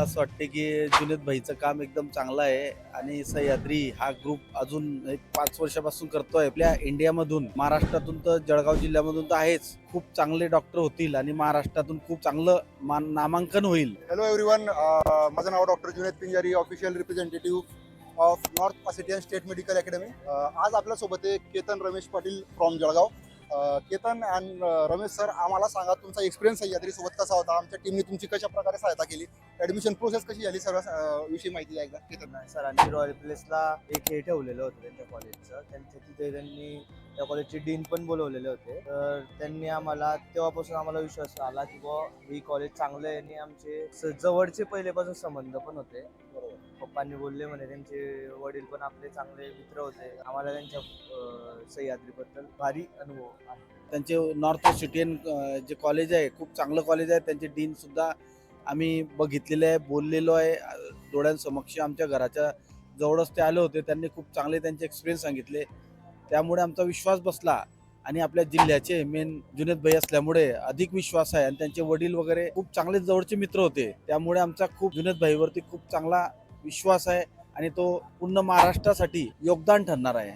मला असं वाटते की जुनेद भाईचं काम एकदम चांगलं आहे आणि सह्याद्री हा ग्रुप अजून एक 5 वर्षापासून करतोय. आपल्या इंडियामधून, महाराष्ट्रातून तर जळगाव जिल्ह्यामधून तर आहेच, खूप चांगले डॉक्टर होतील आणि महाराष्ट्रातून खूप चांगलं नामांकन होईल. हॅलो एव्हरीवन, माझं नाव doctor Junaid Pinjari, official representative of North Ossetian State Medical Academy. आज आपल्यासोबत आहे Ketan Ramesh Patil from Jalgaon. Ketan and Ramesh sir, आम्हाला सांगा तुमचा एक्सपिरियन्स सह्याद्रीसोबत कसा होता, आमच्या टीमने तुमची कशा प्रकारे सहायता केली, ॲडमिशन प्रोसेस कशी झाली, सर्व विषयी माहिती द्या एकदा. केतन. सरांनी रॉयल प्लेसला एक हे ठेवलेलं होतं त्यांच्या कॉलेजचं. तिथे त्यांनी त्या कॉलेजचे डीन पण बोलवलेले होते. तर त्यांनी आम्हाला तेव्हापासून आम्हाला विश्वास आला की बुवा ही कॉलेज चांगलं आहे आणि आमचे जवळचे पहिलेपासून संबंध पण होते. पप्पांनी बोलले म्हणे त्यांचे वडील पण आपले चांगले मित्र होते. आम्हाला त्यांच्या सह्याद्रीबद्दल भारी अनुभव आहे. त्यांचे नॉर्थ ऑसेटियन जे कॉलेज आहे खूप चांगलं कॉलेज आहे. त्यांचे डीन सुद्धा आम्ही बघितलेले आहे, बोललेलो आहे डोळ्यांसमक्ष. आमच्या घराच्या जवळच ते आले होते. त्यांनी खूप चांगले त्यांचे एक्सपिरियन्स सांगितले. त्यामुळे आमचा विश्वास बसला आणि आपल्या जिल्ह्याचे मेन जुनेद भाई असल्यामुळे अधिक विश्वास आहे. आणि त्यांचे वडील वगैरे खूप चांगले जवळचे मित्र होते. त्यामुळे आमचा खूप जुनेद भाईवरती खूप चांगला विश्वास आहे आणि तो पूर्ण महाराष्ट्रासाठी योगदान ठरणार आहे.